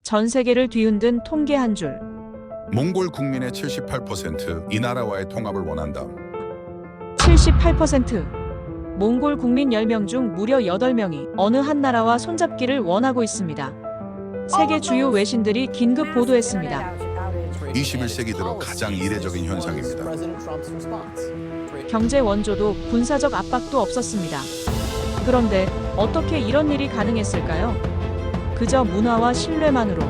전 세계를 뒤흔든 통계 한 줄. 몽골 국민의 78%이 나라와의 통합을 원한다. 78%. 몽골 국민 10명 중 무려 8명이 어느 한 나라와 손잡기를 원하고 있습니다. 세계 주요 외신들이 긴급 보도했습니다. 21세기 들어 가장 이례적인 현상입니다. 경제 원조도 군사적 압박도 없었습니다. 그런데 어떻게 이런 일이 가능했을까요? 그저 문화와 신뢰만으로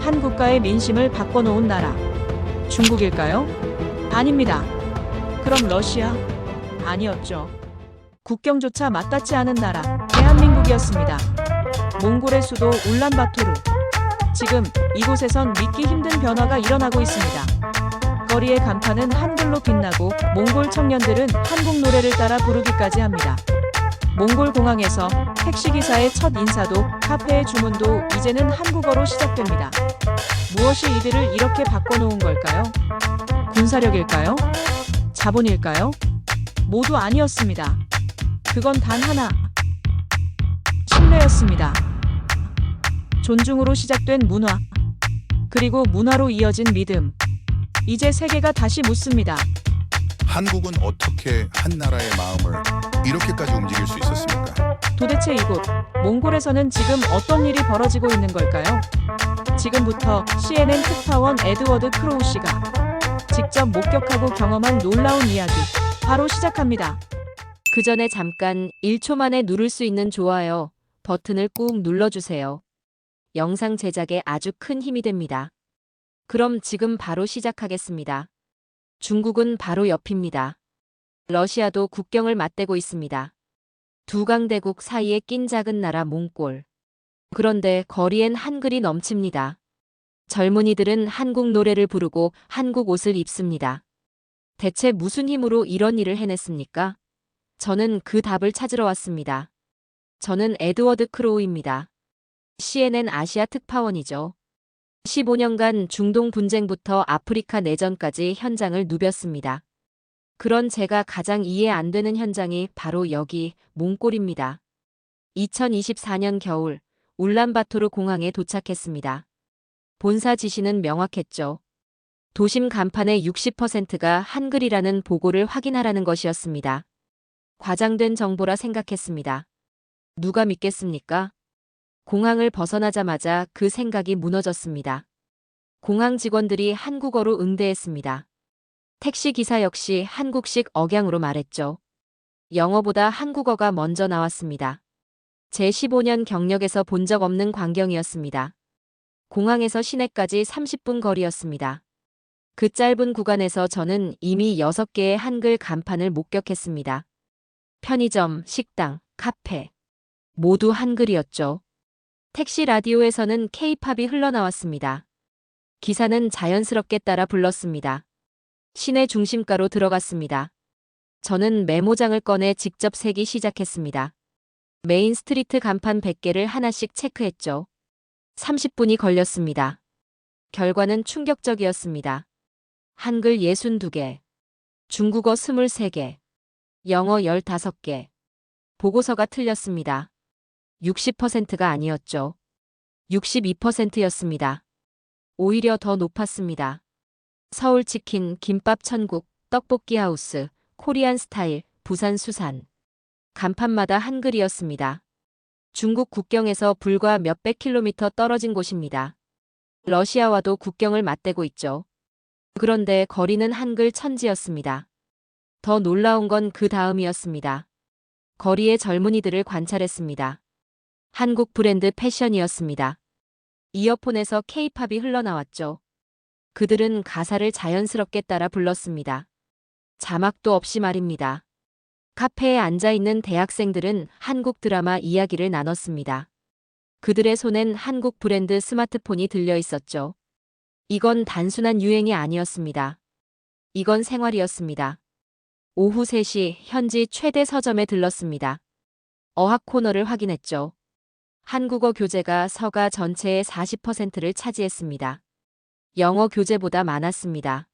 한 국가의 민심을 바꿔놓은 나라. 중국일까요? 아닙니다. 그럼 러시아? 아니었죠. 국경조차 맞닿지 않은 나라, 대한민국이었습니다. 몽골의 수도 울란바토르. 지금 이곳에선 믿기 힘든 변화가 일어나고 있습니다. 거리의 간판은 한글로 빛나고 몽골 청년들은 한국 노래를 따라 부르기까지 합니다. 몽골 공항에서 택시기사의 첫 인사도 카페의 주문도 이제는 한국어로 시작됩니다. 무엇이 이들을 이렇게 바꿔놓은 걸까요? 군사력일까요? 자본일까요? 모두 아니었습니다. 그건 단 하나. 신뢰였습니다. 존중으로 시작된 문화. 그리고 문화로 이어진 믿음. 이제 세계가 다시 묻습니다. 한국은 어떻게 한 나라의 마음을 이렇게까지 움직일 수 있었습니까? 도대체 이곳 몽골에서는 지금 어떤 일이 벌어지고 있는 걸까요? 지금부터 CNN 특파원 에드워드 크로우 씨가 직접 목격하고 경험한 놀라운 이야기 바로 시작합니다. 그 전에 잠깐 1초 만에 누를 수 있는 좋아요 버튼을 꾹 눌러주세요. 영상 제작에 아주 큰 힘이 됩니다. 그럼 지금 바로 시작하겠습니다. 중국은 바로 옆입니다. 러시아도 국경을 맞대고 있습니다. 두 강대국 사이에 낀 작은 나라 몽골. 그런데 거리엔 한글이 넘칩니다. 젊은이들은 한국 노래를 부르고 한국 옷을 입습니다. 대체 무슨 힘으로 이런 일을 해냈습니까? 저는 그 답을 찾으러 왔습니다. 저는 에드워드 크로우입니다. CNN 아시아 특파원이죠. 15년간 중동 분쟁부터 아프리카 내전까지 현장을 누볐습니다. 그런 제가 가장 이해 안 되는 현장이 바로 여기 몽골입니다. 2024년 겨울 울란바토르 공항에 도착했습니다. 본사 지시는 명확했죠. 도심 간판의 60%가 한글이라는 보고를 확인하라는 것이었습니다. 과장된 정보라 생각했습니다. 누가 믿겠습니까? 공항을 벗어나자마자 그 생각이 무너졌습니다. 공항 직원들이 한국어로 응대했습니다. 택시 기사 역시 한국식 억양으로 말했죠. 영어보다 한국어가 먼저 나왔습니다. 제 15년 경력에서 본 적 없는 광경이었습니다. 공항에서 시내까지 30분 거리였습니다. 그 짧은 구간에서 저는 이미 6개의 한글 간판을 목격했습니다. 편의점, 식당, 카페. 모두 한글이었죠. 택시 라디오에서는 K-팝이 흘러나왔습니다. 기사는 자연스럽게 따라 불렀습니다. 시내 중심가로 들어갔습니다. 저는 메모장을 꺼내 직접 세기 시작했습니다. 메인 스트리트 간판 100개를 하나씩 체크했죠. 30분이 걸렸습니다. 결과는 충격적이었습니다. 한글 62개, 중국어 23개, 영어 15개. 보고서가 틀렸습니다. 60%가 아니었죠. 62%였습니다. 오히려 더 높았습니다. 서울치킨, 김밥 천국, 떡볶이 하우스, 코리안 스타일, 부산 수산. 간판마다 한글이었습니다. 중국 국경에서 불과 몇백 킬로미터 떨어진 곳입니다. 러시아와도 국경을 맞대고 있죠. 그런데 거리는 한글 천지였습니다. 더 놀라운 건 그 다음이었습니다. 거리의 젊은이들을 관찰했습니다. 한국 브랜드 패션이었습니다. 이어폰에서 K-팝이 흘러나왔죠. 그들은 가사를 자연스럽게 따라 불렀습니다. 자막도 없이 말입니다. 카페에 앉아있는 대학생들은 한국 드라마 이야기를 나눴습니다. 그들의 손엔 한국 브랜드 스마트폰이 들려 있었죠. 이건 단순한 유행이 아니었습니다. 이건 생활이었습니다. 오후 3시 현지 최대 서점에 들렀습니다. 어학 코너를 확인했죠. 한국어 교재가 서가 전체의 40%를 차지했습니다. 영어 교재보다 많았습니다.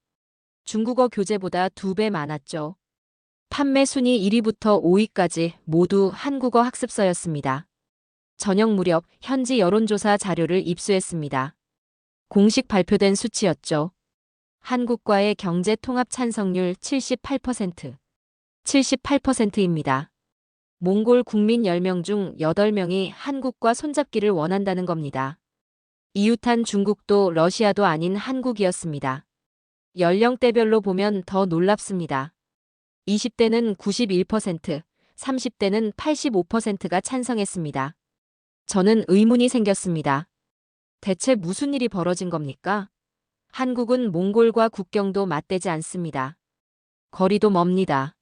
중국어 교재보다 2배 많았죠. 판매 순위 1위부터 5위까지 모두 한국어 학습서였습니다. 저녁 무렵 현지 여론조사 자료를 입수했습니다. 공식 발표된 수치였죠. 한국과의 경제 통합 찬성률 78%. 78%입니다. 몽골 국민 10명 중 8명이 한국과 손잡기를 원한다는 겁니다. 이웃한 중국도 러시아도 아닌 한국이었습니다. 연령대별로 보면 더 놀랍습니다. 20대는 91%, 30대는 85%가 찬성했습니다. 저는 의문이 생겼습니다. 대체 무슨 일이 벌어진 겁니까? 한국은 몽골과 국경도 맞대지 않습니다. 거리도 멉니다.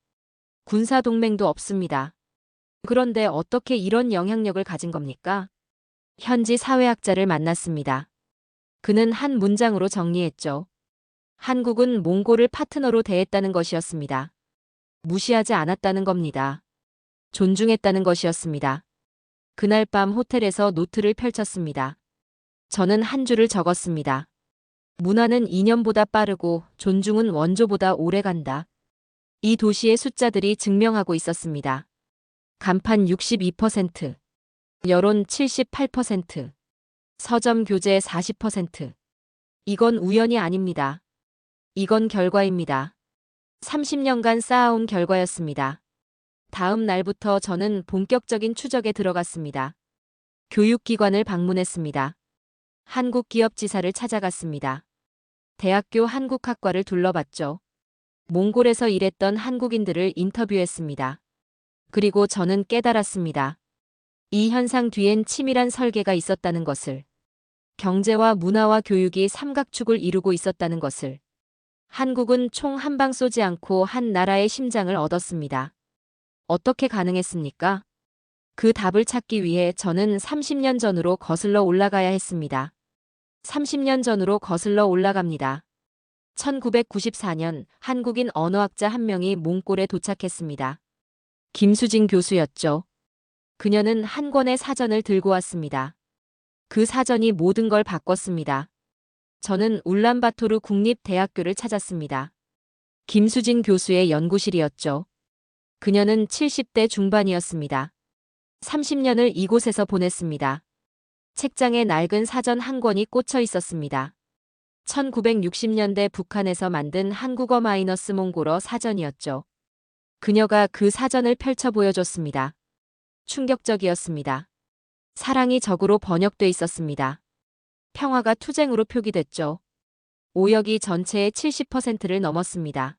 군사동맹도 없습니다. 그런데 어떻게 이런 영향력을 가진 겁니까? 현지 사회학자를 만났습니다. 그는 한 문장으로 정리했죠. 한국은 몽골을 파트너로 대했다는 것이었습니다. 무시하지 않았다는 겁니다. 존중했다는 것이었습니다. 그날 밤 호텔에서 노트를 펼쳤습니다. 저는 한 줄을 적었습니다. 문화는 이념보다 빠르고 존중은 원조보다 오래 간다. 이 도시의 숫자들이 증명하고 있었습니다. 간판 62%, 여론 78%, 서점 교재 40%. 이건 우연이 아닙니다. 이건 결과입니다. 30년간 쌓아온 결과였습니다. 다음 날부터 저는 본격적인 추적에 들어갔습니다. 교육기관을 방문했습니다. 한국 기업 지사를 찾아갔습니다. 대학교 한국학과를 둘러봤죠. 몽골에서 일했던 한국인들을 인터뷰했습니다. 그리고 저는 깨달았습니다. 이 현상 뒤엔 치밀한 설계가 있었다는 것을. 경제와 문화와 교육이 삼각축을 이루고 있었다는 것을. 한국은 총 한 방 쏘지 않고 한 나라의 심장을 얻었습니다. 어떻게 가능했습니까? 그 답을 찾기 위해 저는 30년 전으로 거슬러 올라가야 했습니다. 30년 전으로 거슬러 올라갑니다. 1994년 한국인 언어학자 한 명이 몽골에 도착했습니다. 김수진 교수였죠. 그녀는 한 권의 사전을 들고 왔습니다. 그 사전이 모든 걸 바꿨습니다. 저는 울란바토르 국립대학교를 찾았습니다. 김수진 교수의 연구실이었죠. 그녀는 70대 중반이었습니다. 30년을 이곳에서 보냈습니다. 책장에 낡은 사전 한 권이 꽂혀 있었습니다. 1960년대 북한에서 만든 한국어 마이너스 몽골어 사전이었죠. 그녀가 그 사전을 펼쳐 보여줬습니다. 충격적이었습니다. 사랑이 적으로 번역돼 있었습니다. 평화가 투쟁으로 표기됐죠. 오역이 전체의 70%를 넘었습니다.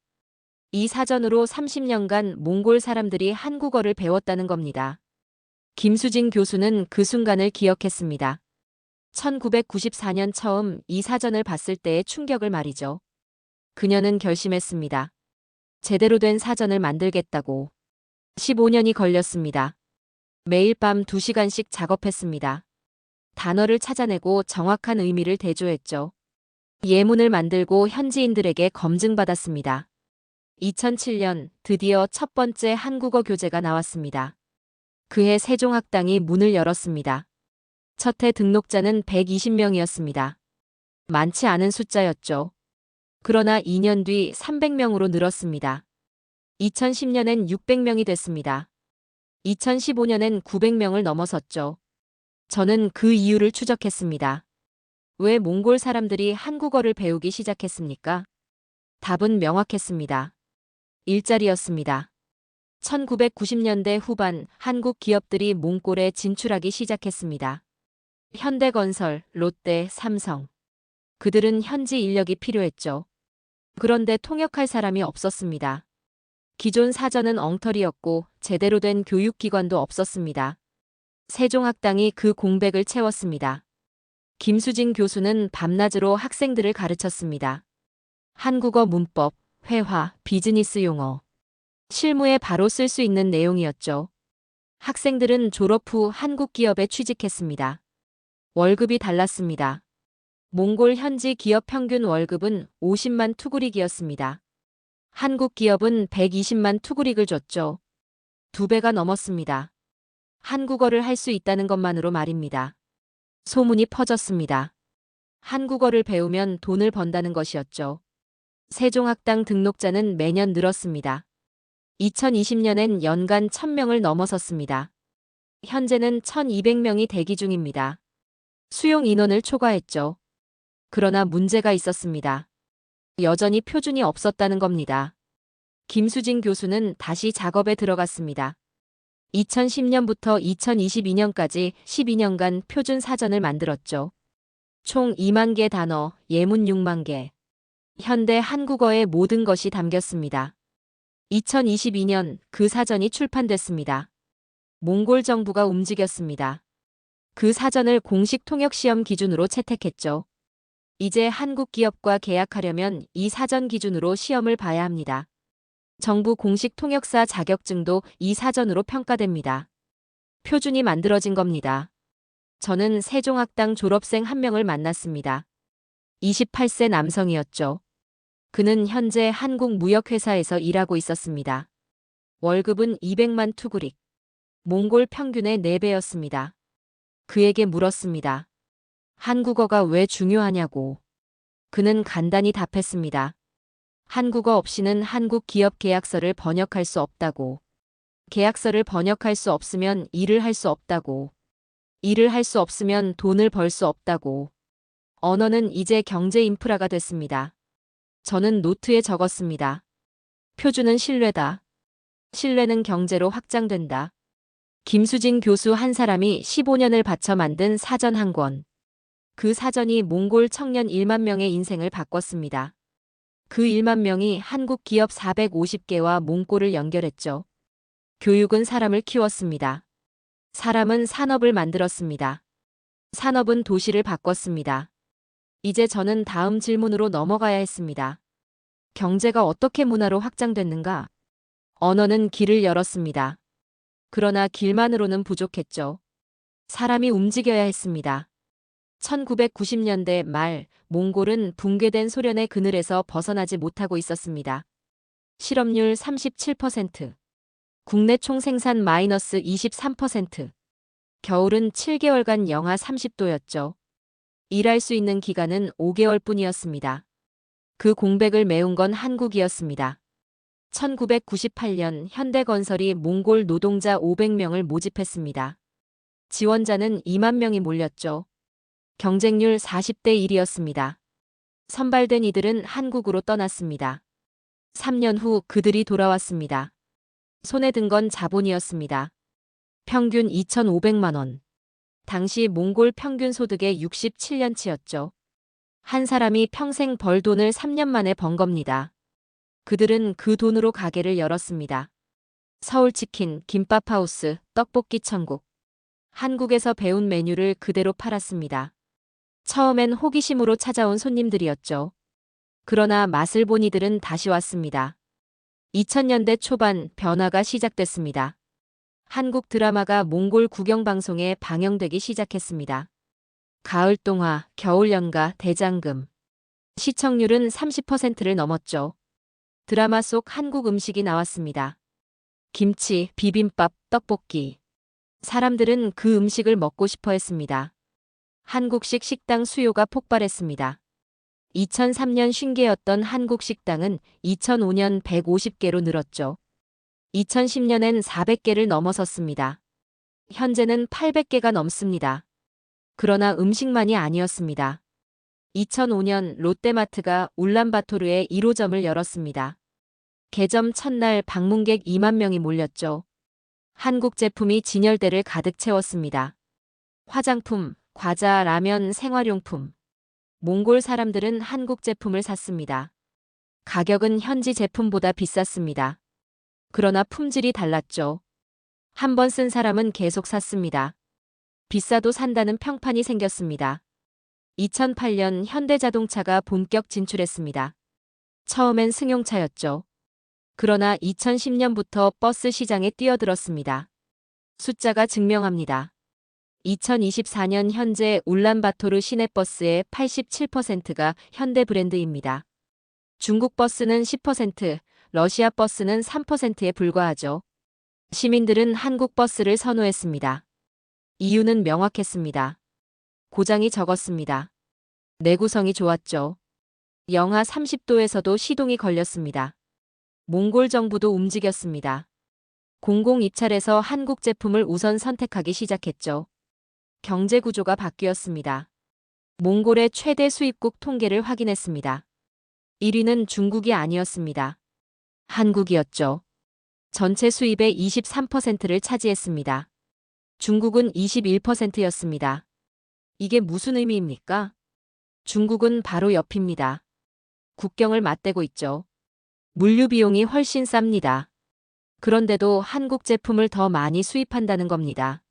이 사전으로 30년간 몽골 사람들이 한국어를 배웠다는 겁니다. 김수진 교수는 그 순간을 기억했습니다. 1994년 처음 이 사전을 봤을 때의 충격을 말이죠. 그녀는 결심했습니다. 제대로 된 사전을 만들겠다고. 15년이 걸렸습니다. 매일 밤 2시간씩 작업했습니다. 단어를 찾아내고 정확한 의미를 대조했죠. 예문을 만들고 현지인들에게 검증받았습니다. 2007년 드디어 첫 번째 한국어 교재가 나왔습니다. 그해 세종학당이 문을 열었습니다. 첫 해 등록자는 120명이었습니다. 많지 않은 숫자였죠. 그러나 2년 뒤 300명으로 늘었습니다. 2010년엔 600명이 됐습니다. 2015년엔 900명을 넘어섰죠. 저는 그 이유를 추적했습니다. 왜 몽골 사람들이 한국어를 배우기 시작했습니까? 답은 명확했습니다. 일자리였습니다. 1990년대 후반 한국 기업들이 몽골에 진출하기 시작했습니다. 현대건설, 롯데, 삼성. 그들은 현지 인력이 필요했죠. 그런데 통역할 사람이 없었습니다. 기존 사전은 엉터리였고 제대로 된 교육기관도 없었습니다. 세종학당이 그 공백을 채웠습니다. 김수진 교수는 밤낮으로 학생들을 가르쳤습니다. 한국어 문법, 회화, 비즈니스 용어. 실무에 바로 쓸 수 있는 내용이었죠. 학생들은 졸업 후 한국 기업에 취직했습니다. 월급이 달랐습니다. 몽골 현지 기업 평균 월급은 50만 투구릭이었습니다. 한국 기업은 120만 투구릭을 줬죠. 2배가 넘었습니다. 한국어를 할 수 있다는 것만으로 말입니다. 소문이 퍼졌습니다. 한국어를 배우면 돈을 번다는 것이었죠. 세종학당 등록자는 매년 늘었습니다. 2020년엔 연간 1000명을 넘어섰습니다. 현재는 1200명이 대기 중입니다. 수용 인원을 초과했죠. 그러나 문제가 있었습니다. 여전히 표준이 없었다는 겁니다. 김수진 교수는 다시 작업에 들어갔습니다. 2010년부터 2022년까지 12년간 표준 사전을 만들었죠. 총 2만 개 단어, 예문 6만 개. 현대 한국어의 모든 것이 담겼습니다. 2022년 그 사전이 출판됐습니다. 몽골 정부가 움직였습니다. 그 사전을 공식 통역 시험 기준으로 채택했죠. 이제 한국 기업과 계약하려면 이 사전 기준으로 시험을 봐야 합니다. 정부 공식 통역사 자격증도 이 사전으로 평가됩니다. 표준이 만들어진 겁니다. 저는 세종학당 졸업생 한 명을 만났습니다. 28세 남성이었죠. 그는 현재 한국무역회사에서 일하고 있었습니다. 월급은 200만 투구릭. 몽골 평균의 4배였습니다. 그에게 물었습니다. 한국어가 왜 중요하냐고. 그는 간단히 답했습니다. 한국어 없이는 한국 기업 계약서를 번역할 수 없다고. 계약서를 번역할 수 없으면 일을 할 수 없다고. 일을 할 수 없으면 돈을 벌 수 없다고. 언어는 이제 경제 인프라가 됐습니다. 저는 노트에 적었습니다. 표준은 신뢰다. 신뢰는 경제로 확장된다. 김수진 교수 한 사람이 15년을 바쳐 만든 사전 한 권. 그 사전이 몽골 청년 1만 명의 인생을 바꿨습니다. 그 1만 명이 한국 기업 450개와 몽골을 연결했죠. 교육은 사람을 키웠습니다. 사람은 산업을 만들었습니다. 산업은 도시를 바꿨습니다. 이제 저는 다음 질문으로 넘어가야 했습니다. 경제가 어떻게 문화로 확장됐는가? 언어는 길을 열었습니다. 그러나 길만으로는 부족했죠. 사람이 움직여야 했습니다. 1990년대 말 몽골은 붕괴된 소련의 그늘에서 벗어나지 못하고 있었습니다. 실업률 37%, 국내 총생산 마이너스 23%, 겨울은 7개월간 영하 30도였죠. 일할 수 있는 기간은 5개월뿐이었습니다. 그 공백을 메운 건 한국이었습니다. 1998년 현대건설이 몽골 노동자 500명을 모집했습니다. 지원자는 2만 명이 몰렸죠. 경쟁률 40대 1이었습니다. 선발된 이들은 한국으로 떠났습니다. 3년 후 그들이 돌아왔습니다. 손에 든 건 자본이었습니다. 평균 2,500만 원. 당시 몽골 평균 소득의 67년치였죠. 한 사람이 평생 벌 돈을 3년 만에 번 겁니다. 그들은 그 돈으로 가게를 열었습니다. 서울치킨, 김밥하우스, 떡볶이 천국. 한국에서 배운 메뉴를 그대로 팔았습니다. 처음엔 호기심으로 찾아온 손님들이었죠. 그러나 맛을 본 이들은 다시 왔습니다. 2000년대 초반 변화가 시작됐습니다. 한국 드라마가 몽골 국영방송에 방영되기 시작했습니다. 가을동화, 겨울연가, 대장금. 시청률은 30%를 넘었죠. 드라마 속 한국 음식이 나왔습니다. 김치, 비빔밥, 떡볶이. 사람들은 그 음식을 먹고 싶어 했습니다. 한국식 식당 수요가 폭발했습니다. 2003년 50개였던 한국 식당은 2005년 150개로 늘었죠. 2010년엔 400개를 넘어섰습니다. 현재는 800개가 넘습니다. 그러나 음식만이 아니었습니다. 2005년 롯데마트가 울란바토르에 1호점을 열었습니다. 개점 첫날 방문객 2만 명이 몰렸죠. 한국 제품이 진열대를 가득 채웠습니다. 화장품, 과자, 라면, 생활용품. 몽골 사람들은 한국 제품을 샀습니다. 가격은 현지 제품보다 비쌌습니다. 그러나 품질이 달랐죠. 한 번 쓴 사람은 계속 샀습니다. 비싸도 산다는 평판이 생겼습니다. 2008년 현대자동차가 본격 진출했습니다. 처음엔 승용차였죠. 그러나 2010년부터 버스 시장에 뛰어들었습니다. 숫자가 증명합니다. 2024년 현재 울란바토르 시내버스의 87%가 현대 브랜드입니다. 중국 버스는 10%, 러시아 버스는 3%에 불과하죠. 시민들은 한국 버스를 선호했습니다. 이유는 명확했습니다. 고장이 적었습니다. 내구성이 좋았죠. 영하 30도에서도 시동이 걸렸습니다. 몽골 정부도 움직였습니다. 공공 입찰에서 한국 제품을 우선 선택하기 시작했죠. 경제 구조가 바뀌었습니다. 몽골의 최대 수입국 통계를 확인했습니다. 1위는 중국이 아니었습니다. 한국이었죠. 전체 수입의 23%를 차지했습니다. 중국은 21%였습니다. 이게 무슨 의미입니까? 중국은 바로 옆입니다. 국경을 맞대고 있죠. 물류 비용이 훨씬 쌉니다. 그런데도 한국 제품을 더 많이 수입한다는 겁니다.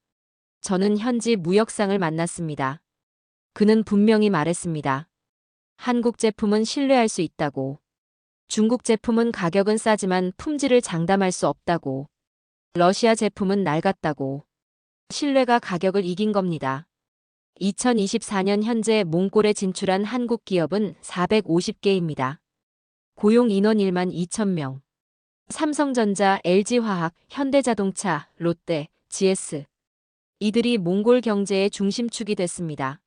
저는 현지 무역상을 만났습니다. 그는 분명히 말했습니다. 한국 제품은 신뢰할 수 있다고. 중국 제품은 가격은 싸지만 품질을 장담할 수 없다고. 러시아 제품은 낡았다고. 신뢰가 가격을 이긴 겁니다. 2024년 현재 몽골에 진출한 한국 기업은 450개입니다. 고용 인원 1만 2천 명. 삼성전자, LG화학, 현대자동차, 롯데, GS. 이들이 몽골 경제의 중심축이 됐습니다.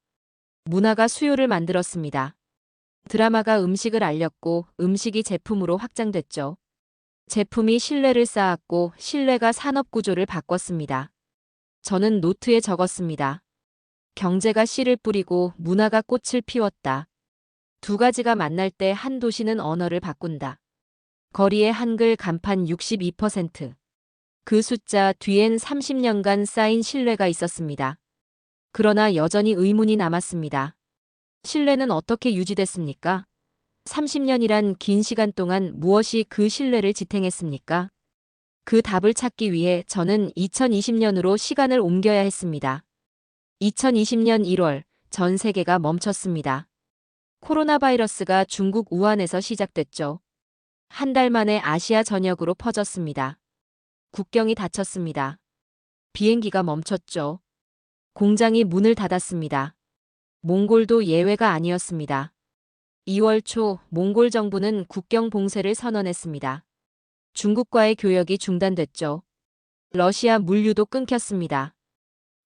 문화가 수요를 만들었습니다. 드라마가 음식을 알렸고 음식이 제품으로 확장됐죠. 제품이 신뢰를 쌓았고 신뢰가 산업 구조를 바꿨습니다. 저는 노트에 적었습니다. 경제가 씨를 뿌리고 문화가 꽃을 피웠다. 두 가지가 만날 때 한 도시는 언어를 바꾼다. 거리의 한글 간판 62%. 그 숫자 뒤엔 30년간 쌓인 신뢰가 있었습니다. 그러나 여전히 의문이 남았습니다. 신뢰는 어떻게 유지됐습니까? 30년이란 긴 시간 동안 무엇이 그 신뢰를 지탱했습니까? 그 답을 찾기 위해 저는 2020년으로 시간을 옮겨야 했습니다. 2020년 1월, 전 세계가 멈췄습니다. 코로나 바이러스가 중국 우한에서 시작됐죠. 한 달 만에 아시아 전역으로 퍼졌습니다. 국경이 닫혔습니다. 비행기가 멈췄죠. 공장이 문을 닫았습니다. 몽골도 예외가 아니었습니다. 2월 초 몽골 정부는 국경 봉쇄를 선언했습니다. 중국과의 교역이 중단됐죠. 러시아 물류도 끊겼습니다.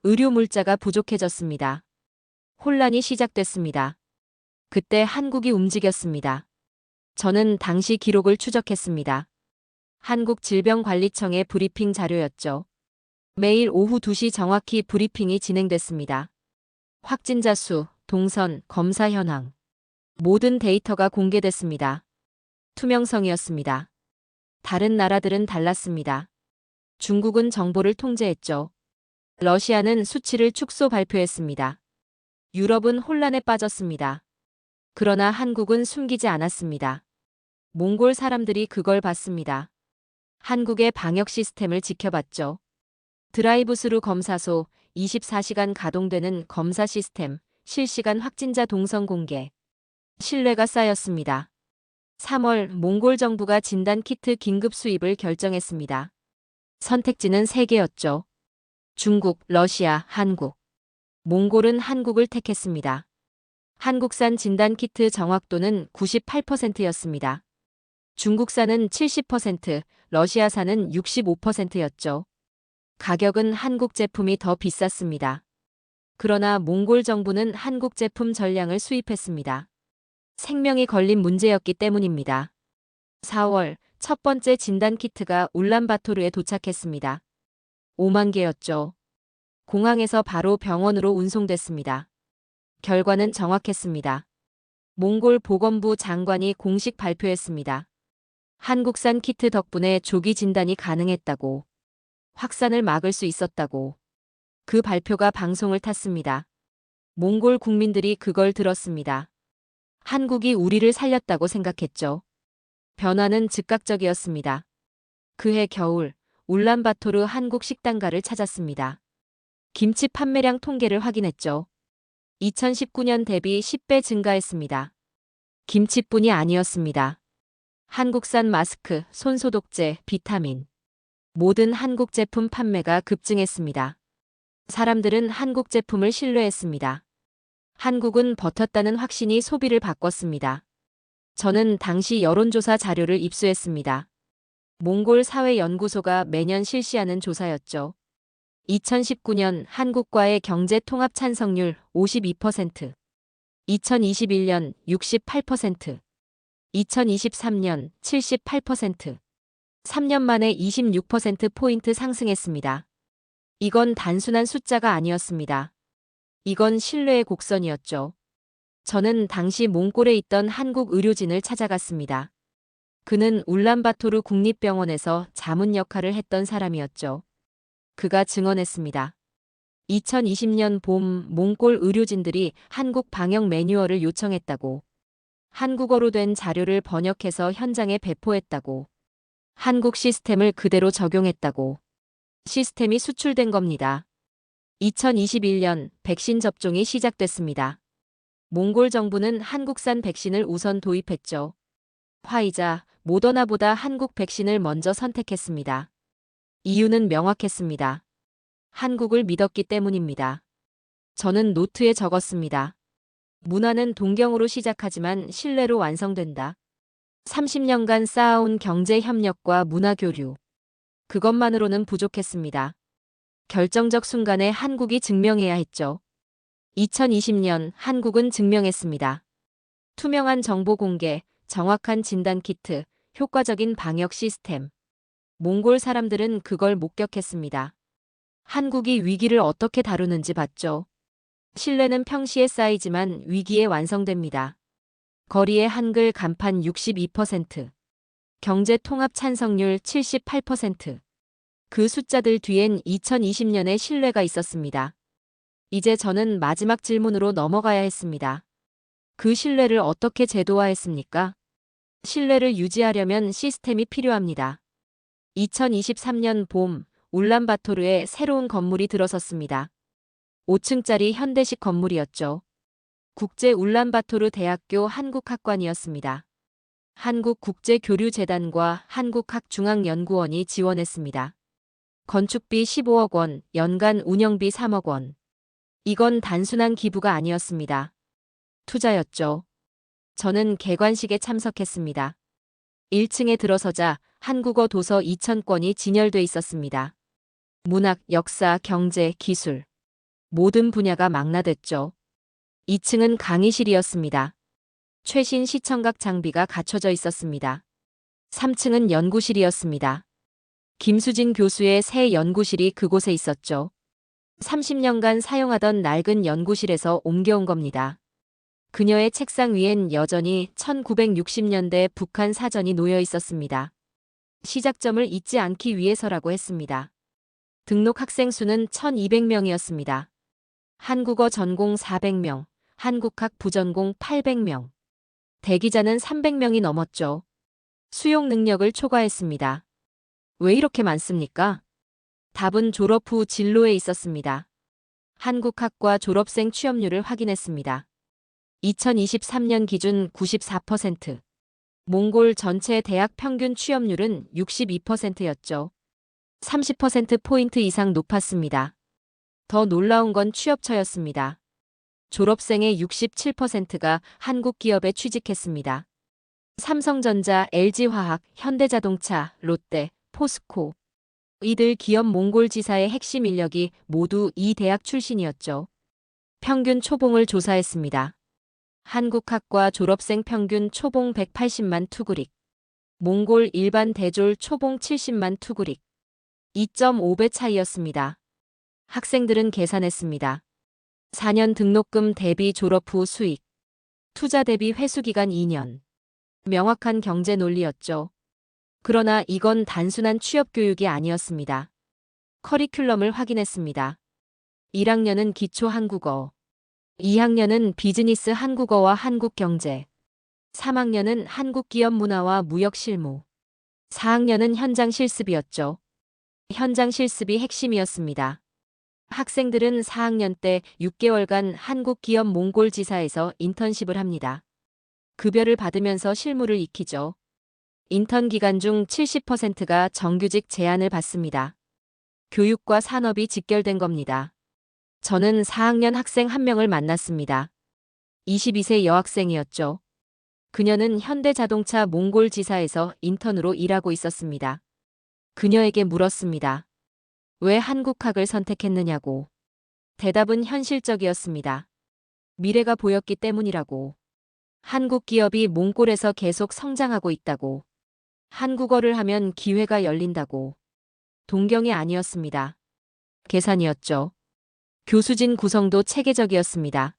의료 물자가 부족해졌습니다. 혼란이 시작됐습니다. 그때 한국이 움직였습니다. 저는 당시 기록을 추적했습니다. 한국질병관리청의 브리핑 자료였죠. 매일 오후 2시 정확히 브리핑이 진행됐습니다. 확진자 수, 동선, 검사 현황. 모든 데이터가 공개됐습니다. 투명성이었습니다. 다른 나라들은 달랐습니다. 중국은 정보를 통제했죠. 러시아는 수치를 축소 발표했습니다. 유럽은 혼란에 빠졌습니다. 그러나 한국은 숨기지 않았습니다. 몽골 사람들이 그걸 봤습니다. 한국의 방역 시스템을 지켜봤죠. 드라이브스루 검사소, 24시간 가동되는 검사 시스템, 실시간 확진자 동선 공개. 신뢰가 쌓였습니다. 3월 몽골 정부가 진단키트 긴급 수입을 결정했습니다. 선택지는 3개였죠. 중국, 러시아, 한국. 몽골은 한국을 택했습니다. 한국산 진단키트 정확도는 98%였습니다. 중국산은 70%, 러시아산은 65%였죠. 가격은 한국 제품이 더 비쌌습니다. 그러나 몽골 정부는 한국 제품 전량을 수입했습니다. 생명이 걸린 문제였기 때문입니다. 4월 첫 번째 진단키트가 울란바토르에 도착했습니다. 5만 개였죠. 공항에서 바로 병원으로 운송됐습니다. 결과는 정확했습니다. 몽골 보건부 장관이 공식 발표했습니다. 한국산 키트 덕분에 조기 진단이 가능했다고. 확산을 막을 수 있었다고. 그 발표가 방송을 탔습니다. 몽골 국민들이 그걸 들었습니다. 한국이 우리를 살렸다고 생각했죠. 변화는 즉각적이었습니다. 그해 겨울 울란바토르 한국 식당가를 찾았습니다. 김치 판매량 통계를 확인했죠. 2019년 대비 10배 증가했습니다. 김치뿐이 아니었습니다. 한국산 마스크, 손소독제, 비타민. 모든 한국 제품 판매가 급증했습니다. 사람들은 한국 제품을 신뢰했습니다. 한국은 버텼다는 확신이 소비를 바꿨습니다. 저는 당시 여론조사 자료를 입수했습니다. 몽골 사회연구소가 매년 실시하는 조사였죠. 2019년 한국과의 경제 통합 찬성률 52%, 2021년 68%, 2023년 78%. 3년 만에 26%포인트 상승했습니다. 이건 단순한 숫자가 아니었습니다. 이건 신뢰의 곡선이었죠. 저는 당시 몽골에 있던 한국 의료진을 찾아갔습니다. 그는 울란바토르 국립병원에서 자문 역할을 했던 사람이었죠. 그가 증언했습니다. 2020년 봄 몽골 의료진들이 한국 방역 매뉴얼을 요청했다고. 한국어로 된 자료를 번역해서 현장에 배포했다고. 한국 시스템을 그대로 적용했다고. 시스템이 수출된 겁니다. 2021년 백신 접종이 시작됐습니다. 몽골 정부는 한국산 백신을 우선 도입했죠. 화이자, 모더나보다 한국 백신을 먼저 선택했습니다. 이유는 명확했습니다. 한국을 믿었기 때문입니다. 저는 노트에 적었습니다. 문화는 동경으로 시작하지만 신뢰로 완성된다. 30년간 쌓아온 경제 협력과 문화 교류. 그것만으로는 부족했습니다. 결정적 순간에 한국이 증명해야 했죠. 2020년 한국은 증명했습니다. 투명한 정보 공개, 정확한 진단 키트, 효과적인 방역 시스템. 몽골 사람들은 그걸 목격했습니다. 한국이 위기를 어떻게 다루는지 봤죠. 신뢰는 평시에 쌓이지만 위기에 완성됩니다. 거리의 한글 간판 62%, 경제 통합 찬성률 78%. 그 숫자들 뒤엔 2020년의 신뢰가 있었습니다. 이제 저는 마지막 질문으로 넘어가야 했습니다. 그 신뢰를 어떻게 제도화했습니까? 신뢰를 유지하려면 시스템이 필요합니다. 2023년 봄, 울란바토르에 새로운 건물이 들어섰습니다. 5층짜리 현대식 건물이었죠. 국제 울란바토르 대학교 한국학관이었습니다. 한국국제교류재단과 한국학중앙연구원이 지원했습니다. 건축비 15억 원, 연간 운영비 3억 원. 이건 단순한 기부가 아니었습니다. 투자였죠. 저는 개관식에 참석했습니다. 1층에 들어서자 한국어 도서 2,000권이 진열돼 있었습니다. 문학, 역사, 경제, 기술. 모든 분야가 망라됐죠. 2층은 강의실이었습니다. 최신 시청각 장비가 갖춰져 있었습니다. 3층은 연구실이었습니다. 김수진 교수의 새 연구실이 그곳에 있었죠. 30년간 사용하던 낡은 연구실에서 옮겨온 겁니다. 그녀의 책상 위엔 여전히 1960년대 북한 사전이 놓여 있었습니다. 시작점을 잊지 않기 위해서라고 했습니다. 등록 학생 수는 1,200명이었습니다. 한국어 전공 400명, 한국학 부전공 800명. 대기자는 300명이 넘었죠. 수용 능력을 초과했습니다. 왜 이렇게 많습니까? 답은 졸업 후 진로에 있었습니다. 한국학과 졸업생 취업률을 확인했습니다. 2023년 기준 94%. 몽골 전체 대학 평균 취업률은 62%였죠. 30%포인트 이상 높았습니다. 더 놀라운 건 취업처였습니다. 졸업생의 67%가 한국 기업에 취직했습니다. 삼성전자, LG화학, 현대자동차, 롯데, 포스코. 이들 기업 몽골 지사의 핵심 인력이 모두 이 대학 출신이었죠. 평균 초봉을 조사했습니다. 한국학과 졸업생 평균 초봉 180만 투구릭. 몽골 일반 대졸 초봉 70만 투구릭. 2.5배 차이였습니다. 학생들은 계산했습니다. 4년 등록금 대비 졸업 후 수익. 투자 대비 회수기간 2년. 명확한 경제 논리였죠. 그러나 이건 단순한 취업 교육이 아니었습니다. 커리큘럼을 확인했습니다. 1학년은 기초 한국어, 2학년은 비즈니스 한국어와 한국 경제, 3학년은 한국 기업 문화와 무역 실무, 4학년은 현장 실습이었죠. 현장 실습이 핵심이었습니다. 학생들은 4학년 때 6개월간 한국 기업 몽골 지사에서 인턴십을 합니다. 급여를 받으면서 실무를 익히죠. 인턴 기간 중 70%가 정규직 제안을 받습니다. 교육과 산업이 직결된 겁니다. 저는 4학년 학생 한 명을 만났습니다. 22세 여학생이었죠. 그녀는 현대자동차 몽골 지사에서 인턴으로 일하고 있었습니다. 그녀에게 물었습니다. 왜 한국학을 선택했느냐고. 대답은 현실적이었습니다. 미래가 보였기 때문이라고. 한국 기업이 몽골에서 계속 성장하고 있다고. 한국어를 하면 기회가 열린다고. 동경이 아니었습니다. 계산이었죠. 교수진 구성도 체계적이었습니다.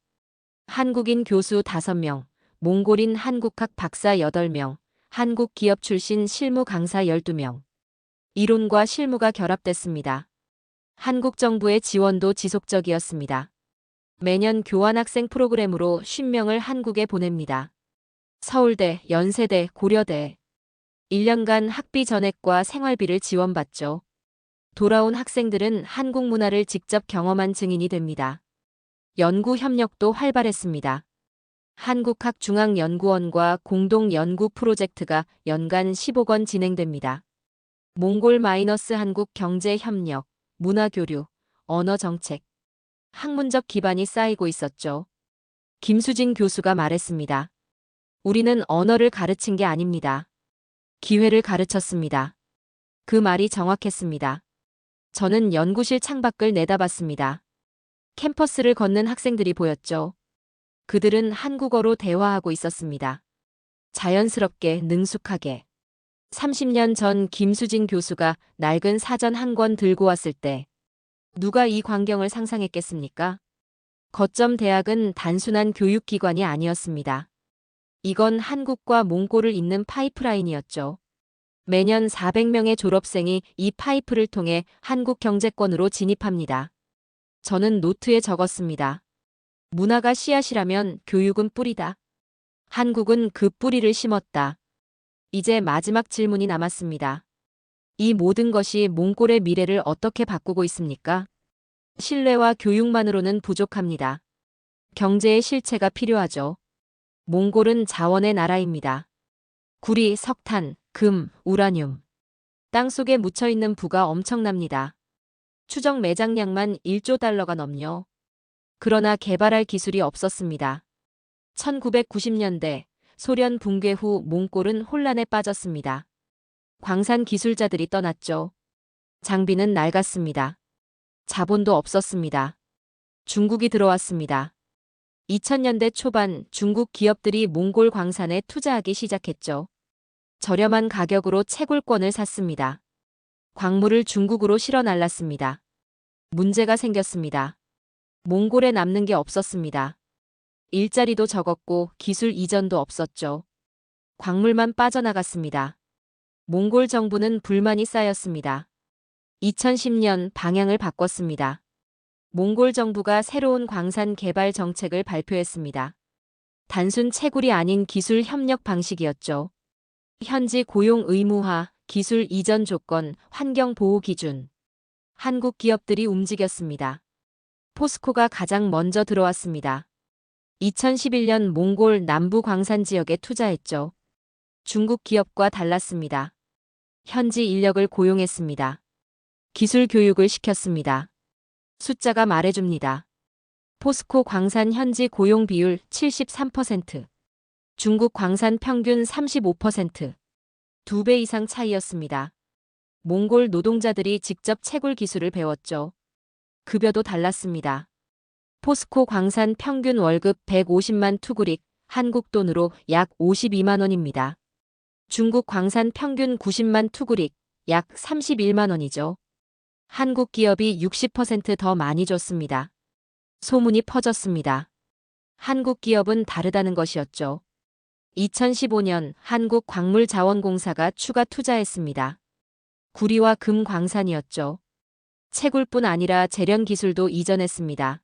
한국인 교수 5명, 몽골인 한국학 박사 8명, 한국 기업 출신 실무 강사 12명. 이론과 실무가 결합됐습니다. 한국 정부의 지원도 지속적이었습니다. 매년 교환학생 프로그램으로 50명을 한국에 보냅니다. 서울대, 연세대, 고려대. 1년간 학비 전액과 생활비를 지원받죠. 돌아온 학생들은 한국 문화를 직접 경험한 증인이 됩니다. 연구 협력도 활발했습니다. 한국학중앙연구원과 공동 연구 프로젝트가 연간 10억 원 진행됩니다. 몽골-한국 경제 협력, 문화 교류, 언어 정책. 학문적 기반이 쌓이고 있었죠. 김수진 교수가 말했습니다. 우리는 언어를 가르친 게 아닙니다. 기회를 가르쳤습니다. 그 말이 정확했습니다. 저는 연구실 창밖을 내다봤습니다. 캠퍼스를 걷는 학생들이 보였죠. 그들은 한국어로 대화하고 있었습니다. 자연스럽게, 능숙하게. 30년 전 김수진 교수가 낡은 사전 한 권 들고 왔을 때 누가 이 광경을 상상했겠습니까? 거점 대학은 단순한 교육기관이 아니었습니다. 이건 한국과 몽골을 잇는 파이프라인이었죠. 매년 400명의 졸업생이 이 파이프를 통해 한국 경제권으로 진입합니다. 저는 노트에 적었습니다. 문화가 씨앗이라면 교육은 뿌리다. 한국은 그 뿌리를 심었다. 이제 마지막 질문이 남았습니다. 이 모든 것이 몽골의 미래를 어떻게 바꾸고 있습니까? 신뢰와 교육만으로는 부족합니다. 경제의 실체가 필요하죠. 몽골은 자원의 나라입니다. 구리, 석탄, 금, 우라늄. 땅속에 묻혀있는 부가 엄청납니다. 추정 매장량만 1조 달러가 넘요. 그러나 개발할 기술이 없었습니다. 1990년대 소련 붕괴 후 몽골은 혼란에 빠졌습니다. 광산 기술자들이 떠났죠. 장비는 낡았습니다. 자본도 없었습니다. 중국이 들어왔습니다. 2000년대 초반 중국 기업들이 몽골 광산에 투자하기 시작했죠. 저렴한 가격으로 채굴권을 샀습니다. 광물을 중국으로 실어 날랐습니다. 문제가 생겼습니다. 몽골에 남는 게 없었습니다. 일자리도 적었고 기술 이전도 없었죠. 광물만 빠져나갔습니다. 몽골 정부는 불만이 쌓였습니다. 2010년 방향을 바꿨습니다. 몽골 정부가 새로운 광산 개발 정책을 발표했습니다. 단순 채굴이 아닌 기술 협력 방식이었죠. 현지 고용 의무화, 기술 이전 조건, 환경 보호 기준. 한국 기업들이 움직였습니다. 포스코가 가장 먼저 들어왔습니다. 2011년 몽골 남부 광산 지역에 투자했죠. 중국 기업과 달랐습니다. 현지 인력을 고용했습니다. 기술 교육을 시켰습니다. 숫자가 말해줍니다. 포스코 광산 현지 고용 비율 73%, 중국 광산 평균 35%, 2배 이상 차이였습니다. 몽골 노동자들이 직접 채굴 기술을 배웠죠. 급여도 달랐습니다. 포스코 광산 평균 월급 150만 투구릭, 한국 돈으로 약 52만 원입니다. 중국 광산 평균 90만 투구릭, 약 31만 원이죠. 한국 기업이 60% 더 많이 줬습니다. 소문이 퍼졌습니다. 한국 기업은 다르다는 것이었죠. 2015년 한국광물자원공사가 추가 투자했습니다. 구리와 금 광산이었죠. 채굴뿐 아니라 제련 기술도 이전했습니다.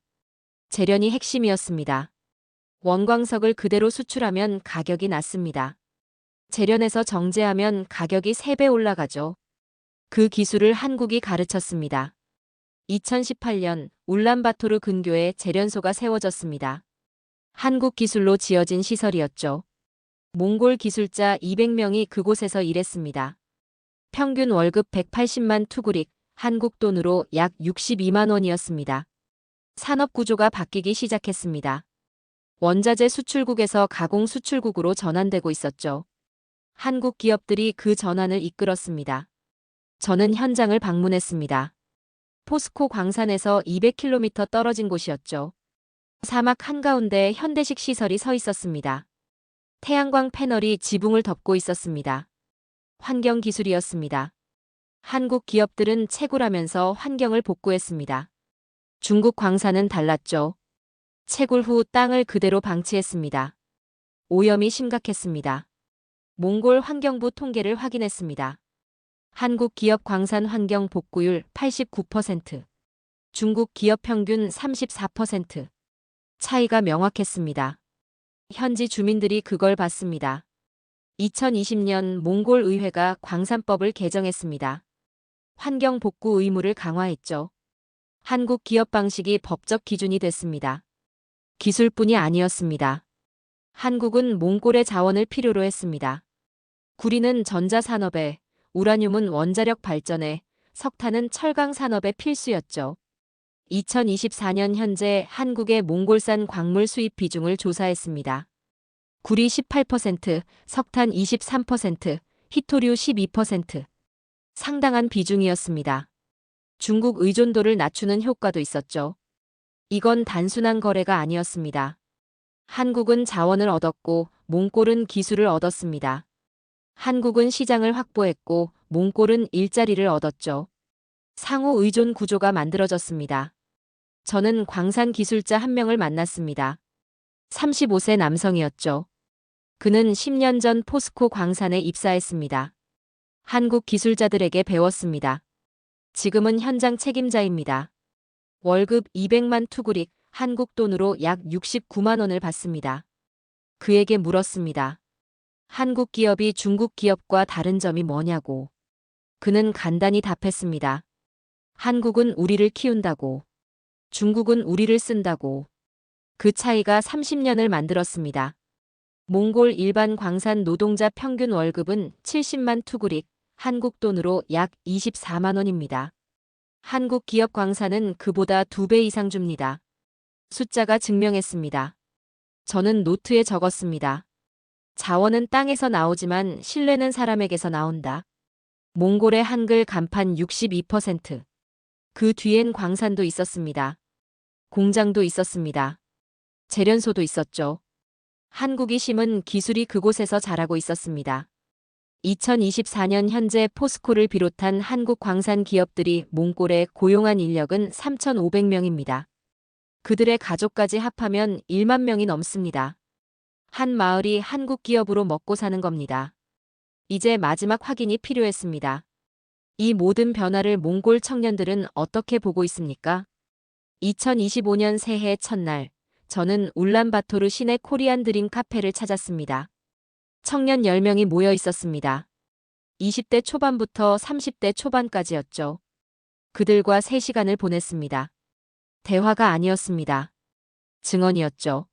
제련이 핵심이었습니다. 원광석을 그대로 수출하면 가격이 낮습니다. 제련해서 정제하면 가격이 3배 올라가죠. 그 기술을 한국이 가르쳤습니다. 2018년 울란바토르 근교에 제련소가 세워졌습니다. 한국 기술로 지어진 시설이었죠. 몽골 기술자 200명이 그곳에서 일했습니다. 평균 월급 180만 투구릭, 한국 돈으로 약 62만 원이었습니다. 산업 구조가 바뀌기 시작했습니다. 원자재 수출국에서 가공 수출국으로 전환되고 있었죠. 한국 기업들이 그 전환을 이끌었습니다. 저는 현장을 방문했습니다. 포스코 광산에서 200km 떨어진 곳이었죠. 사막 한가운데 현대식 시설이 서 있었습니다. 태양광 패널이 지붕을 덮고 있었습니다. 환경기술이었습니다. 한국 기업들은 채굴하면서 환경을 복구했습니다. 중국 광산은 달랐죠. 채굴 후 땅을 그대로 방치했습니다. 오염이 심각했습니다. 몽골 환경부 통계를 확인했습니다. 한국 기업 광산 환경 복구율 89%, 중국 기업 평균 34%. 차이가 명확했습니다. 현지 주민들이 그걸 봤습니다. 2020년 몽골 의회가 광산법을 개정했습니다. 환경 복구 의무를 강화했죠. 한국 기업 방식이 법적 기준이 됐습니다. 기술뿐이 아니었습니다. 한국은 몽골의 자원을 필요로 했습니다. 구리는 전자산업에, 우라늄은 원자력 발전에, 석탄은 철강 산업에 필수였죠. 2024년 현재 한국의 몽골산 광물 수입 비중을 조사했습니다. 구리 18%, 석탄 23%, 히토류 12%. 상당한 비중이었습니다. 중국 의존도를 낮추는 효과도 있었죠. 이건 단순한 거래가 아니었습니다. 한국은 자원을 얻었고 몽골은 기술을 얻었습니다. 한국은 시장을 확보했고 몽골은 일자리를 얻었죠. 상호 의존 구조가 만들어졌습니다. 저는 광산 기술자 한 명을 만났습니다. 35세 남성이었죠. 그는 10년 전 포스코 광산에 입사했습니다. 한국 기술자들에게 배웠습니다. 지금은 현장 책임자입니다. 월급 200만 투구릭, 한국 돈으로 약 69만 원을 받습니다. 그에게 물었습니다. 한국 기업이 중국 기업과 다른 점이 뭐냐고. 그는 간단히 답했습니다. 한국은 우리를 키운다고. 중국은 우리를 쓴다고. 그 차이가 30년을 만들었습니다. 몽골 일반 광산 노동자 평균 월급은 70만 투구릭, 한국 돈으로 약 24만 원입니다. 한국 기업 광산은 그보다 2배 이상 줍니다. 숫자가 증명했습니다. 저는 노트에 적었습니다. 자원은 땅에서 나오지만 신뢰는 사람에게서 나온다. 몽골의 한글 간판 62%. 그 뒤엔 광산도 있었습니다. 공장도 있었습니다. 재련소도 있었죠. 한국이 심은 기술이 그곳에서 자라고 있었습니다. 2024년 현재 포스코를 비롯한 한국 광산 기업들이 몽골에 고용한 인력은 3,500명입니다. 그들의 가족까지 합하면 1만 명이 넘습니다. 한 마을이 한국 기업으로 먹고 사는 겁니다. 이제 마지막 확인이 필요했습니다. 이 모든 변화를 몽골 청년들은 어떻게 보고 있습니까? 2025년 새해 첫날, 저는 울란바토르 시내 코리안 드림 카페를 찾았습니다. 청년 10명이 모여 있었습니다. 20대 초반부터 30대 초반까지였죠. 그들과 3시간을 보냈습니다. 대화가 아니었습니다. 증언이었죠.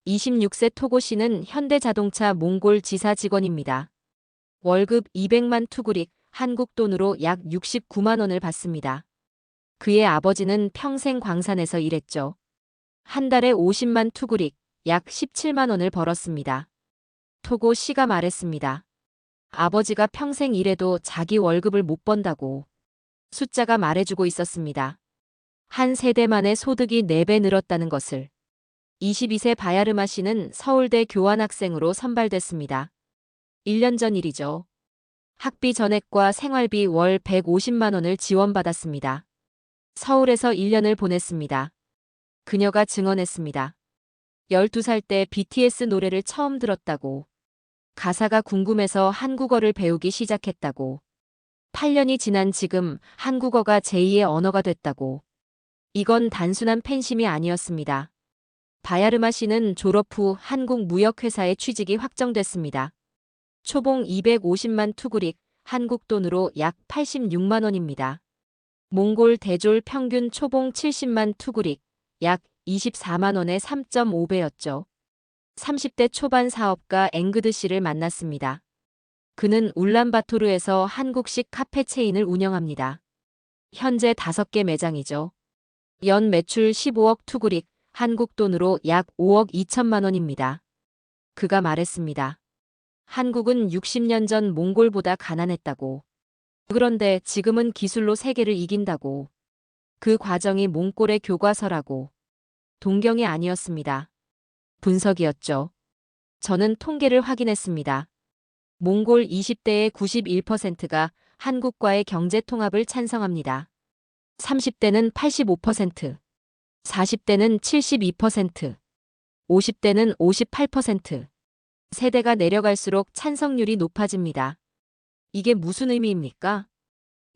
26세 토고 씨는 현대자동차 몽골 지사 직원입니다. 월급 200만 투구릭, 한국 돈으로 약 69만 원을 받습니다. 그의 아버지는 평생 광산에서 일했죠. 한 달에 50만 투구릭, 약 17만 원을 벌었습니다. 토고 씨가 말했습니다. 아버지가 평생 일해도 자기 월급을 못 번다고. 숫자가 말해주고 있었습니다. 한 세대 만에 소득이 4배 늘었다는 것을. 22세 바야르마 씨는 서울대 교환학생으로 선발됐습니다. 1년 전 일이죠. 학비 전액과 생활비 월 150만 원을 지원받았습니다. 서울에서 1년을 보냈습니다. 그녀가 증언했습니다. 12살 때 BTS 노래를 처음 들었다고. 가사가 궁금해서 한국어를 배우기 시작했다고. 8년이 지난 지금 한국어가 제2의 언어가 됐다고. 이건 단순한 팬심이 아니었습니다. 바야르마 씨는 졸업 후 한국무역회사에 취직이 확정됐습니다. 초봉 250만 투구릭, 한국 돈으로 약 86만 원입니다. 몽골 대졸 평균 초봉 70만 투구릭, 약 24만 원의 3.5배였죠. 30대 초반 사업가 앵그드 씨를 만났습니다. 그는 울란바토르에서 한국식 카페 체인을 운영합니다. 현재 5개 매장이죠. 연 매출 15억 투구릭, 한국 돈으로 약 5억 2천만 원입니다. 그가 말했습니다. 한국은 60년 전 몽골보다 가난했다고. 그런데 지금은 기술로 세계를 이긴다고. 그 과정이 몽골의 교과서라고. 동경이 아니었습니다. 분석이었죠. 저는 통계를 확인했습니다. 몽골 20대의 91%가 한국과의 경제 통합을 찬성합니다. 30대는 85%, 40대는 72%, 50대는 58%. 세대가 내려갈수록 찬성률이 높아집니다. 이게 무슨 의미입니까?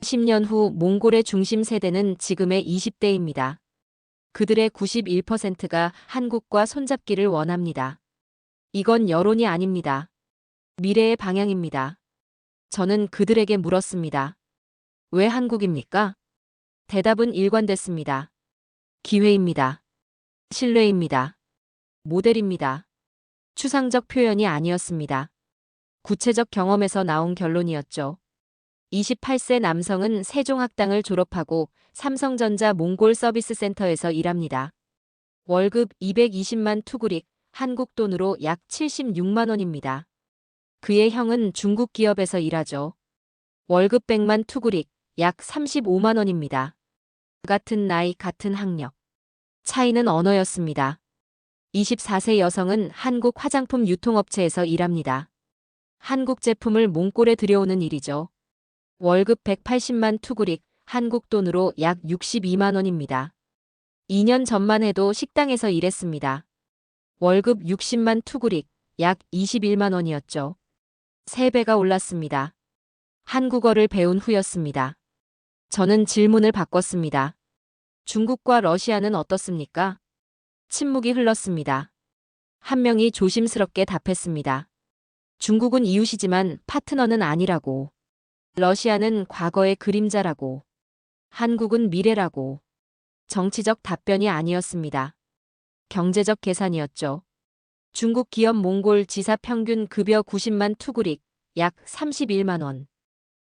10년 후 몽골의 중심 세대는 지금의 20대입니다. 그들의 91%가 한국과 손잡기를 원합니다. 이건 여론이 아닙니다. 미래의 방향입니다. 저는 그들에게 물었습니다. 왜 한국입니까? 대답은 일관됐습니다. 기회입니다. 신뢰입니다. 모델입니다. 추상적 표현이 아니었습니다. 구체적 경험에서 나온 결론이었죠. 28세 남성은 세종학당을 졸업하고 삼성전자 몽골 서비스 센터에서 일합니다. 월급 220만 투구릭, 한국 돈으로 약 76만 원입니다. 그의 형은 중국 기업에서 일하죠. 월급 100만 투구릭, 약 35만 원입니다. 같은 나이, 같은 학력. 차이는 언어였습니다. 24세 여성은 한국 화장품 유통업체에서 일합니다. 한국 제품을 몽골에 들여오는 일이죠. 월급 180만 투구릭, 한국 돈으로 약 62만 원입니다. 2년 전만 해도 식당에서 일했습니다. 월급 60만 투구릭, 약 21만 원이었죠. 3배가 올랐습니다. 한국어를 배운 후였습니다. 저는 질문을 바꿨습니다. 중국과 러시아는 어떻습니까? 침묵이 흘렀습니다. 한 명이 조심스럽게 답했습니다. 중국은 이웃이지만 파트너는 아니라고. 러시아는 과거의 그림자라고. 한국은 미래라고. 정치적 답변이 아니었습니다. 경제적 계산이었죠. 중국 기업 몽골 지사 평균 급여 90만 투구릭, 약 31만 원.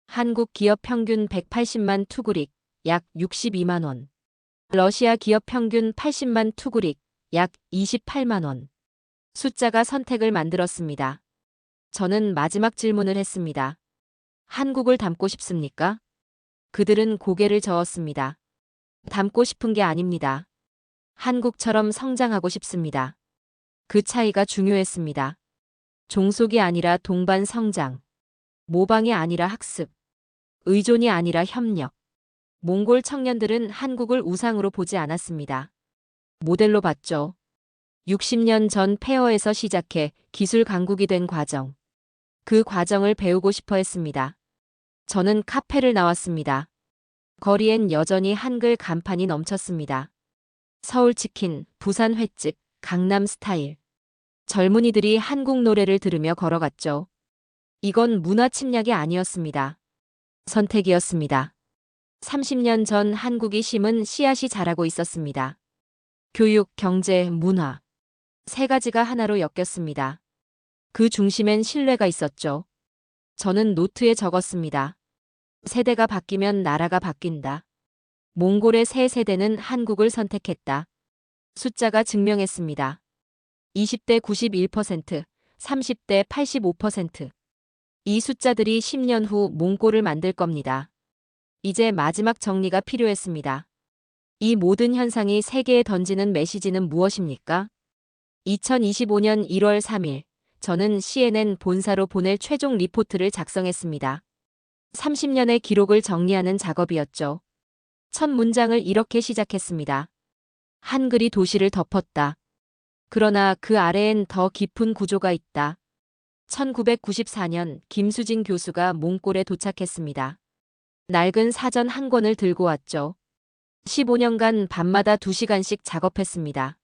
한국 기업 평균 180만 투구릭, 약 62만 원. 러시아 기업 평균 80만 투구릭, 약 28만 원. 숫자가 선택을 만들었습니다. 저는 마지막 질문을 했습니다. 한국을 닮고 싶습니까? 그들은 고개를 저었습니다. 닮고 싶은 게 아닙니다. 한국처럼 성장하고 싶습니다. 그 차이가 중요했습니다. 종속이 아니라 동반 성장. 모방이 아니라 학습. 의존이 아니라 협력. 몽골 청년들은 한국을 우상으로 보지 않았습니다. 모델로 봤죠. 60년 전 폐허에서 시작해 기술 강국이 된 과정. 그 과정을 배우고 싶어 했습니다. 저는 카페를 나왔습니다. 거리엔 여전히 한글 간판이 넘쳤습니다. 서울 치킨, 부산 횟집, 강남 스타일. 젊은이들이 한국 노래를 들으며 걸어갔죠. 이건 문화 침략이 아니었습니다. 선택이었습니다. 30년 전 한국이 심은 씨앗이 자라고 있었습니다. 교육, 경제, 문화. 3가지가 하나로 엮였습니다. 그 중심엔 신뢰가 있었죠. 저는 노트에 적었습니다. 세대가 바뀌면 나라가 바뀐다. 몽골의 새 세대는 한국을 선택했다. 숫자가 증명했습니다. 20대 91%, 30대 85%. 이 숫자들이 10년 후 몽골을 만들 겁니다. 이제 마지막 정리가 필요했습니다. 이 모든 현상이 세계에 던지는 메시지는 무엇입니까? 2025년 1월 3일, 저는 CNN 본사로 보낼 최종 리포트를 작성했습니다. 30년의 기록을 정리하는 작업이었죠. 첫 문장을 이렇게 시작했습니다. 한글이 도시를 덮었다. 그러나 그 아래엔 더 깊은 구조가 있다. 1994년 김수진 교수가 몽골에 도착했습니다. 낡은 사전 한 권을 들고 왔죠. 15년간 밤마다 2시간씩 작업했습니다.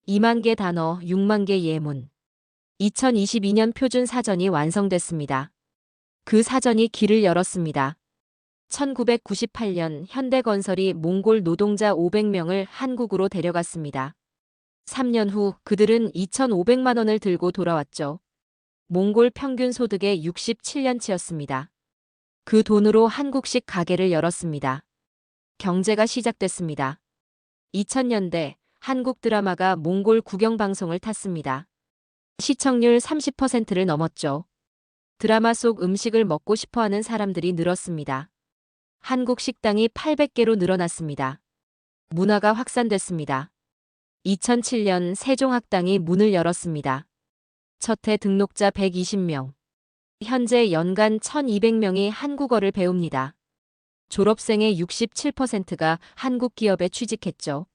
2만 개 단어, 6만 개 예문. 2022년 표준 사전이 완성됐습니다. 그 사전이 길을 열었습니다. 1998년 현대건설이 몽골 노동자 500명을 한국으로 데려갔습니다. 3년 후 그들은 2,500만 원을 들고 돌아왔죠. 몽골 평균 소득의 67년치였습니다. 그 돈으로 한국식 가게를 열었습니다. 경제가 시작됐습니다. 2000년대 한국 드라마가 몽골 국영방송을 탔습니다. 시청률 30%를 넘었죠. 드라마 속 음식을 먹고 싶어하는 사람들이 늘었습니다. 한국 식당이 800개로 늘어났습니다. 문화가 확산됐습니다. 2007년 세종학당이 문을 열었습니다. 첫 해 등록자 120명. 현재 연간 1200명이 한국어를 배웁니다. 졸업생의 67%가 한국 기업에 취직했죠.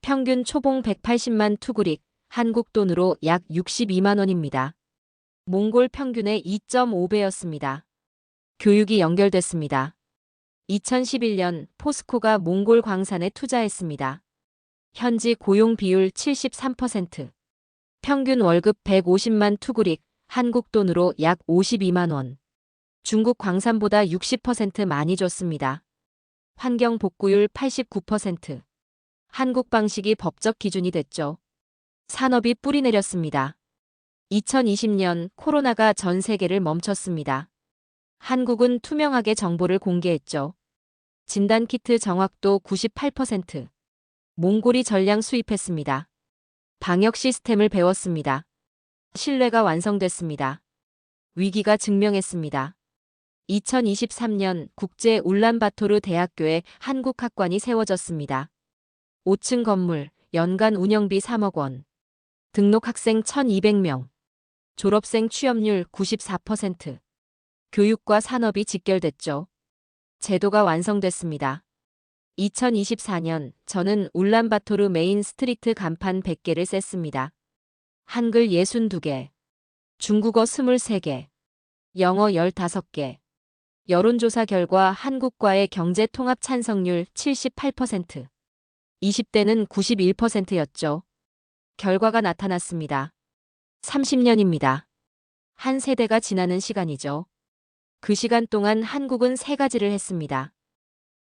평균 초봉 180만 투구릭, 한국 돈으로 약 62만 원입니다. 몽골 평균의 2.5배였습니다. 교육이 연결됐습니다. 2011년 포스코가 몽골 광산에 투자했습니다. 현지 고용 비율 73%, 평균 월급 150만 투구릭, 한국 돈으로 약 52만 원. 중국 광산보다 60% 많이 줬습니다. 환경 복구율 89%. 한국 방식이 법적 기준이 됐죠. 산업이 뿌리내렸습니다. 2020년 코로나가 전 세계를 멈췄습니다. 한국은 투명하게 정보를 공개했죠. 진단키트 정확도 98%. 몽골이 전량 수입했습니다. 방역 시스템을 배웠습니다. 신뢰가 완성됐습니다. 위기가 증명했습니다. 2023년 국제 울란바토르 대학교에 한국학관이 세워졌습니다. 5층 건물, 연간 운영비 3억 원. 등록 학생 1200명. 졸업생 취업률 94%. 교육과 산업이 직결됐죠. 제도가 완성됐습니다. 2024년 저는 울란바토르 메인 스트리트 간판 100개를 셌습니다. 한글 62개, 중국어 23개, 영어 15개. 여론조사 결과 한국과의 경제통합 찬성률 78%, 20대는 91%였죠. 결과가 나타났습니다. 30년입니다. 한 세대가 지나는 시간이죠. 그 시간 동안 한국은 3가지를 했습니다.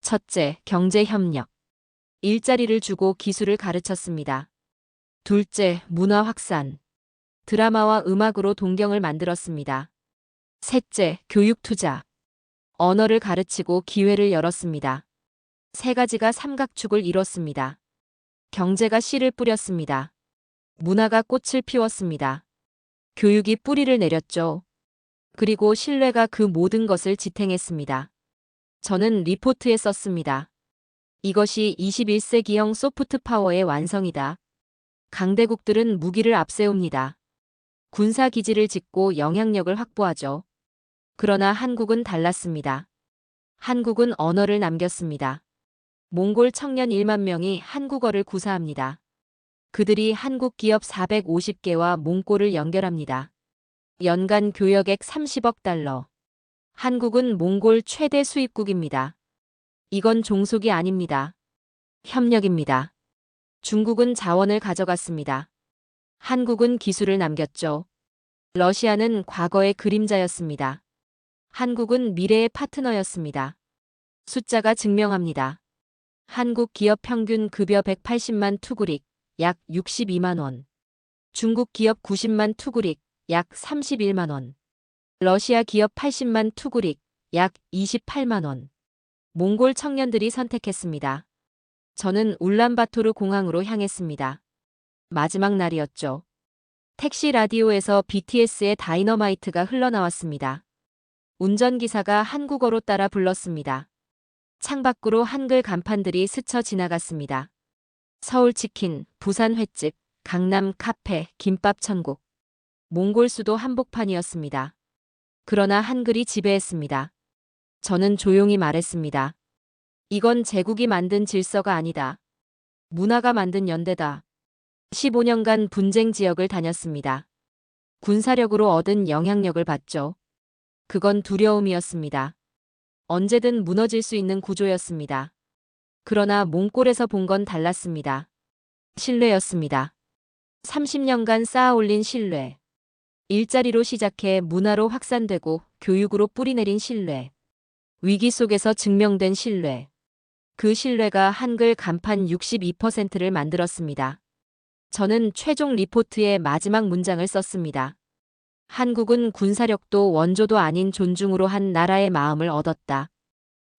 첫째, 경제협력. 일자리를 주고 기술을 가르쳤습니다. 둘째, 문화 확산. 드라마와 음악으로 동경을 만들었습니다. 셋째, 교육 투자. 언어를 가르치고 기회를 열었습니다. 3가지가 삼각축을 이뤘습니다. 경제가 씨를 뿌렸습니다. 문화가 꽃을 피웠습니다. 교육이 뿌리를 내렸죠. 그리고 신뢰가 그 모든 것을 지탱했습니다. 저는 리포트에 썼습니다. 이것이 21세기형 소프트 파워의 완성이다. 강대국들은 무기를 앞세웁니다. 군사기지를 짓고 영향력을 확보하죠. 그러나 한국은 달랐습니다. 한국은 언어를 남겼습니다. 몽골 청년 1만 명이 한국어를 구사합니다. 그들이 한국 기업 450개와 몽골을 연결합니다. 연간 교역액 30억 달러. 한국은 몽골 최대 수입국입니다. 이건 종속이 아닙니다. 협력입니다. 중국은 자원을 가져갔습니다. 한국은 기술을 남겼죠. 러시아는 과거의 그림자였습니다. 한국은 미래의 파트너였습니다. 숫자가 증명합니다. 한국 기업 평균 급여 180만 투구릭, 약 62만 원. 중국 기업 90만 투구릭, 약 31만 원. 러시아 기업 80만 투구릭, 약 28만 원. 몽골 청년들이 선택했습니다. 저는 울란바토르 공항으로 향했습니다. 마지막 날이었죠. 택시 라디오에서 BTS의 다이너마이트가 흘러나왔습니다. 운전기사가 한국어로 따라 불렀습니다. 창밖으로 한글 간판들이 스쳐 지나갔습니다. 서울 치킨, 부산 횟집, 강남 카페, 김밥 천국. 몽골 수도 한복판이었습니다. 그러나 한글이 지배했습니다. 저는 조용히 말했습니다. 이건 제국이 만든 질서가 아니다. 문화가 만든 연대다. 15년간 분쟁 지역을 다녔습니다. 군사력으로 얻은 영향력을 봤죠. 그건 두려움이었습니다. 언제든 무너질 수 있는 구조였습니다. 그러나 몽골에서 본 건 달랐습니다. 신뢰였습니다. 30년간 쌓아올린 신뢰. 일자리로 시작해 문화로 확산되고 교육으로 뿌리내린 신뢰. 위기 속에서 증명된 신뢰. 그 신뢰가 한글 간판 62%를 만들었습니다. 저는 최종 리포트의 마지막 문장을 썼습니다. 한국은 군사력도 원조도 아닌 존중으로 한 나라의 마음을 얻었다.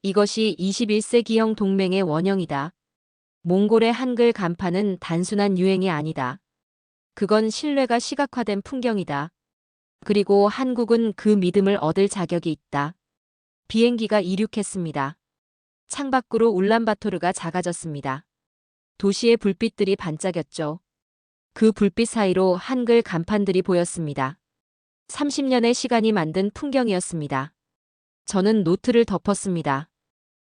이것이 21세기형 동맹의 원형이다. 몽골의 한글 간판은 단순한 유행이 아니다. 그건 신뢰가 시각화된 풍경이다. 그리고 한국은 그 믿음을 얻을 자격이 있다. 비행기가 이륙했습니다. 창밖으로 울란바토르가 작아졌습니다. 도시의 불빛들이 반짝였죠. 그 불빛 사이로 한글 간판들이 보였습니다. 30년의 시간이 만든 풍경이었습니다. 저는 노트를 덮었습니다.